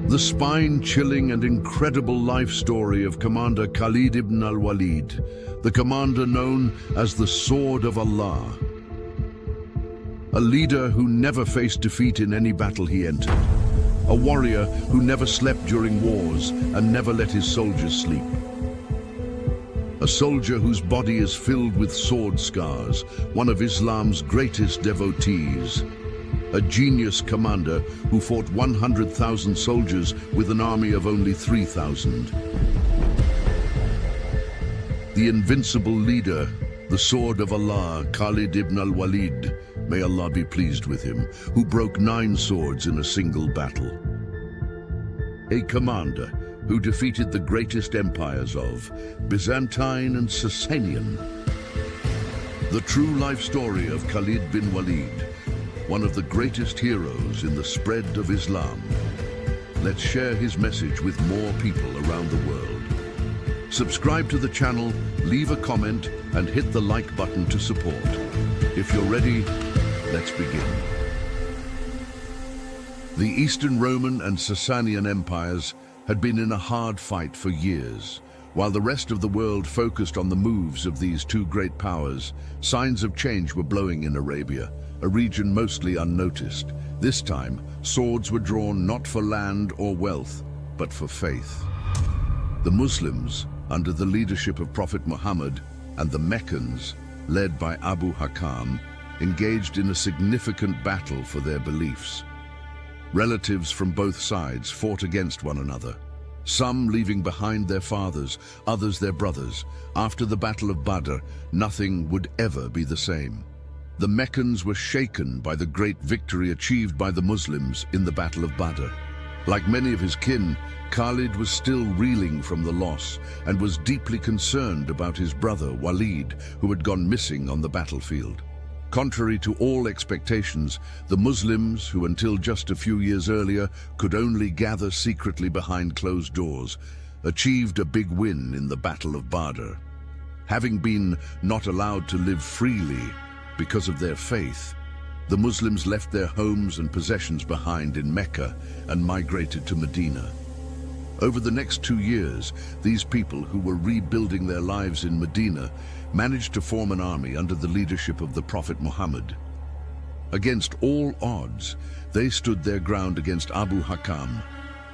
The spine-chilling and incredible life story of Commander Halid ibn al-Walid, the commander known as the Sword of Allah. A leader who never faced defeat in any battle he entered. A warrior who never slept during wars and never let his soldiers sleep. A soldier whose body is filled with sword scars, one of Islam's greatest devotees. A genius commander who fought 100,000 soldiers with an army of only 3,000. The invincible leader, the Sword of Allah, Halid ibn al-Walid, may Allah be pleased with him, who broke 9 swords in a single battle. A commander who defeated the greatest empires of Byzantine and Sasanian. The true life story of Halid bin Walid, one of the greatest heroes in the spread of Islam. Let's share his message with more people around the world. Subscribe to the channel, leave a comment, and hit the like button to support. If you're ready, let's begin. The Eastern Roman and Sasanian empires had been in a hard fight for years. While the rest of the world focused on the moves of these two great powers, signs of change were blowing in Arabia, a region mostly unnoticed. This time, swords were drawn not for land or wealth, but for faith. The Muslims, under the leadership of Prophet Muhammad, and the Meccans, led by Abu Hakam, engaged in a significant battle for their beliefs. Relatives from both sides fought against one another, some leaving behind their fathers, others their brothers. After the Battle of Badr, nothing would ever be the same. The Meccans were shaken by the great victory achieved by the Muslims in the Battle of Badr. Like many of his kin, Halid was still reeling from the loss and was deeply concerned about his brother Walid, who had gone missing on the battlefield. Contrary to all expectations, the Muslims, who until just a few years earlier could only gather secretly behind closed doors, achieved a big win in the Battle of Badr. Having been not allowed to live freely because of their faith, the Muslims left their homes and possessions behind in Mecca and migrated to Medina. Over the next 2 years, these people who were rebuilding their lives in Medina managed to form an army under the leadership of the Prophet Muhammad. Against all odds, they stood their ground against Abu Hakam,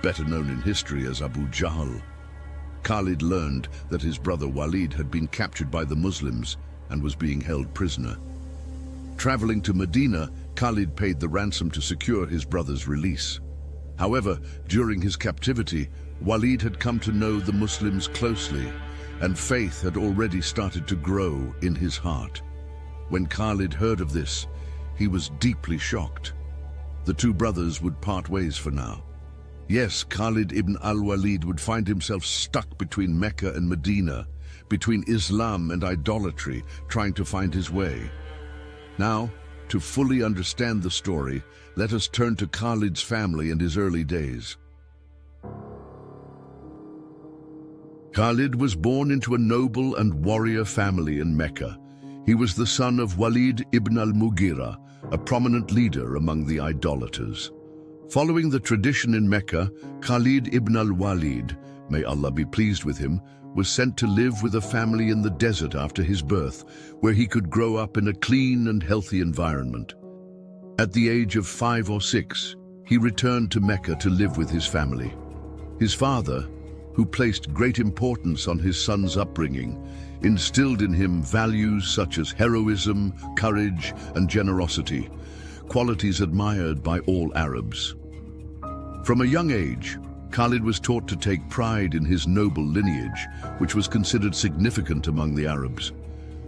better known in history as Abu Jahl. Halid learned that his brother Walid had been captured by the Muslims and was being held prisoner. Traveling to Medina, Halid paid the ransom to secure his brother's release. However, during his captivity, Walid had come to know the Muslims closely, and faith had already started to grow in his heart. When Halid heard of this, he was deeply shocked. The two brothers would part ways for now. Yes, Halid ibn al-Walid would find himself stuck between Mecca and Medina, between Islam and idolatry, trying to find his way. Now, to fully understand the story, let us turn to Halid's family and his early days. Halid was born into a noble and warrior family in Mecca. He was the son of Walid ibn al-Mughira, a prominent leader among the idolaters. Following the tradition in Mecca, Halid ibn al-Walid, may Allah be pleased with him, was sent to live with a family in the desert after his birth, where he could grow up in a clean and healthy environment. At the age of 5 or 6, he returned to Mecca to live with his family. His father, who placed great importance on his son's upbringing, instilled in him values such as heroism, courage, and generosity, qualities admired by all Arabs. From a young age, Halid was taught to take pride in his noble lineage, which was considered significant among the Arabs.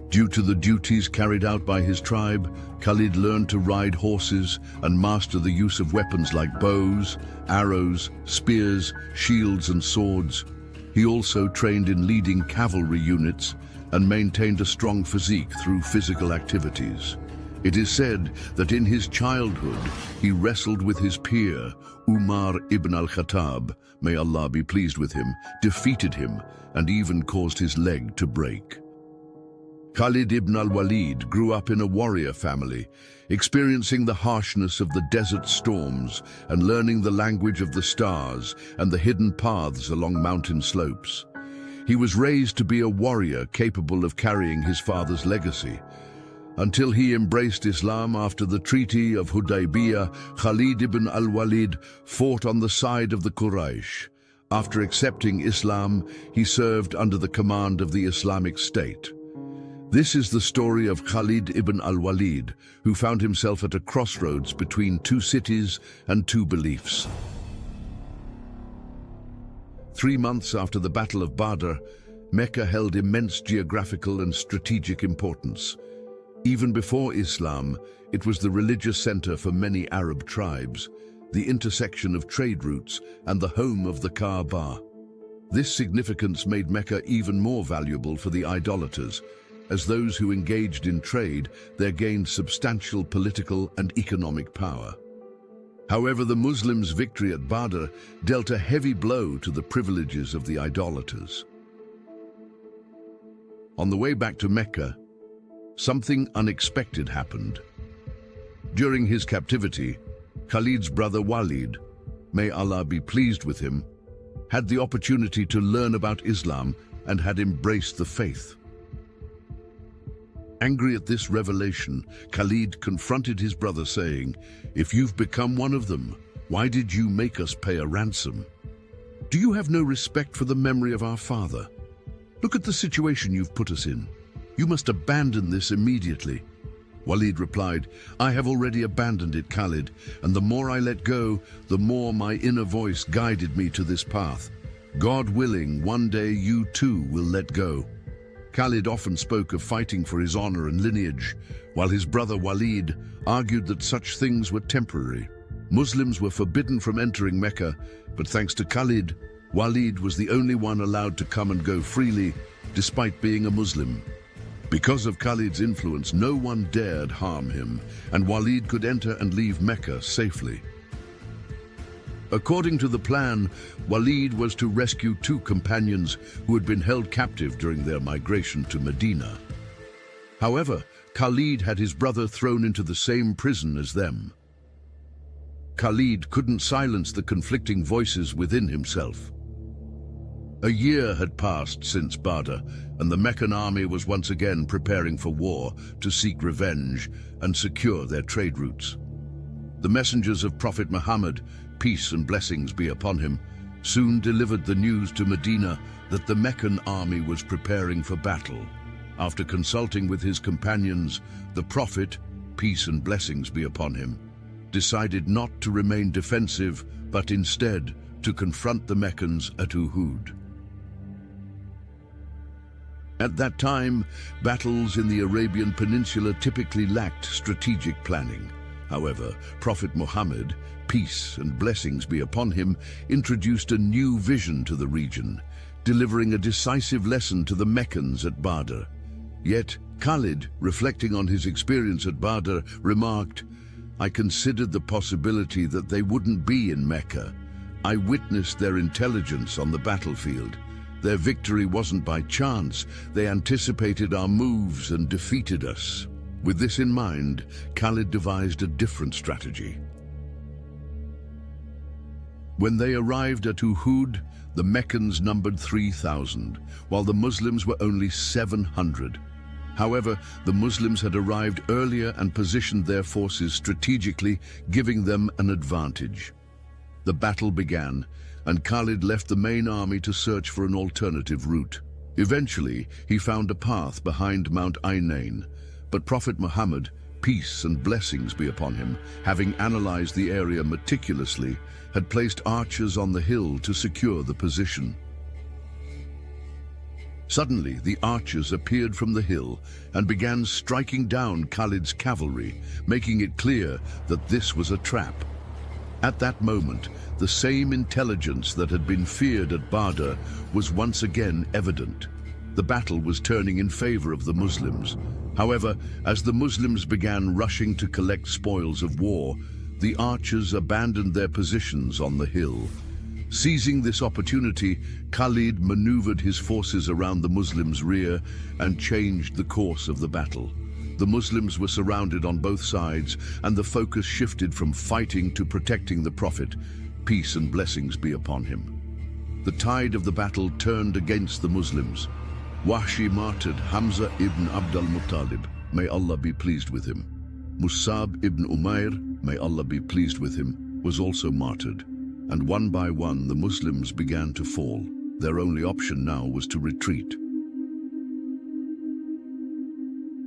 Due to the duties carried out by his tribe, Halid learned to ride horses and master the use of weapons like bows, arrows, spears, shields, and swords. He also trained in leading cavalry units and maintained a strong physique through physical activities. It is said that in his childhood, he wrestled with his peer, Umar ibn al-Khattab, may Allah be pleased with him, defeated him, and even caused his leg to break. Halid ibn al-Velid grew up in a warrior family, experiencing the harshness of the desert storms and learning the language of the stars and the hidden paths along mountain slopes. He was raised to be a warrior capable of carrying his father's legacy. Until he embraced Islam after the Treaty of Hudaybiyah, Halid ibn al-Velid fought on the side of the Quraysh. After accepting Islam, he served under the command of the Islamic State. This is the story of Halid ibn al-Velid, who found himself at a crossroads between two cities and two beliefs. 3 months after the Battle of Badr, Mecca held immense geographical and strategic importance. Even before Islam, it was the religious center for many Arab tribes, the intersection of trade routes, and the home of the Kaaba. This significance made Mecca even more valuable for the idolaters. As those who engaged in trade, they gained substantial political and economic power. However, the Muslims' victory at Badr dealt a heavy blow to the privileges of the idolaters. On the way back to Mecca, something unexpected happened. During his captivity, Khalid's brother Walid, may Allah be pleased with him, had the opportunity to learn about Islam and had embraced the faith. Angry at this revelation, Halid confronted his brother saying, "If you've become one of them, why did you make us pay a ransom? Do you have no respect for the memory of our father? Look at the situation you've put us in. You must abandon this immediately." Walid replied, "I have already abandoned it, Halid, and the more I let go, the more my inner voice guided me to this path. God willing, one day you too will let go." Halid often spoke of fighting for his honor and lineage, while his brother Walid argued that such things were temporary. Muslims were forbidden from entering Mecca, but thanks to Halid, Walid was the only one allowed to come and go freely, despite being a Muslim. Because of Khalid's influence, no one dared harm him, and Walid could enter and leave Mecca safely. According to the plan, Walid was to rescue 2 companions who had been held captive during their migration to Medina. However, Halid had his brother thrown into the same prison as them. Halid couldn't silence the conflicting voices within himself. A year had passed since Badr, and the Meccan army was once again preparing for war to seek revenge and secure their trade routes. The messengers of Prophet Muhammad, peace and blessings be upon him, soon delivered the news to Medina that the Meccan army was preparing for battle. After consulting with his companions, the Prophet, peace and blessings be upon him, decided not to remain defensive, but instead to confront the Meccans at Uhud. At that time, battles in the Arabian Peninsula typically lacked strategic planning. However, Prophet Muhammad, peace and blessings be upon him, introduced a new vision to the region, delivering a decisive lesson to the Meccans at Badr. Yet, Halid, reflecting on his experience at Badr, remarked, "I considered the possibility that they wouldn't be in Mecca. I witnessed their intelligence on the battlefield. Their victory wasn't by chance. They anticipated our moves and defeated us." With this in mind, Halid devised a different strategy. When they arrived at Uhud, the Meccans numbered 3,000, while the Muslims were only 700. However, the Muslims had arrived earlier and positioned their forces strategically, giving them an advantage. The battle began, and Halid left the main army to search for an alternative route. Eventually, he found a path behind Mount Ainain, but Prophet Muhammad, peace and blessings be upon him, having analyzed the area meticulously, had placed archers on the hill to secure the position. Suddenly, the archers appeared from the hill and began striking down Khalid's cavalry, making it clear that this was a trap. At that moment, the same intelligence that had been feared at Badr was once again evident. The battle was turning in favor of the Muslims. However, as the Muslims began rushing to collect spoils of war, the archers abandoned their positions on the hill. Seizing this opportunity, Halid maneuvered his forces around the Muslims' rear and changed the course of the battle. The Muslims were surrounded on both sides, and the focus shifted from fighting to protecting the Prophet. Peace and blessings be upon him. The tide of the battle turned against the Muslims. Wahshi martyred Hamza ibn Abd al-Muttalib, may Allah be pleased with him. Musab ibn Umair, may Allah be pleased with him, was also martyred. And one by one the Muslims began to fall. Their only option now was to retreat.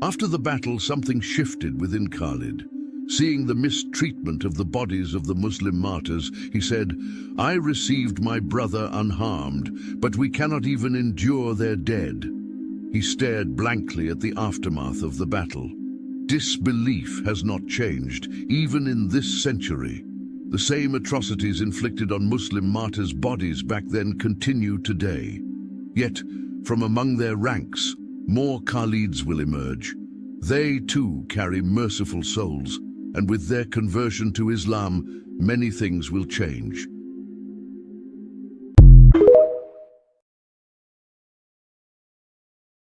After the battle, something shifted within Halid. Seeing the mistreatment of the bodies of the Muslim martyrs, he said, "I received my brother unharmed, but we cannot even endure their dead." He stared blankly at the aftermath of the battle. Disbelief has not changed, even in this century. The same atrocities inflicted on Muslim martyrs' bodies back then continue today. Yet, from among their ranks, more Khalids will emerge. They too carry merciful souls, and with their conversion to Islam, many things will change.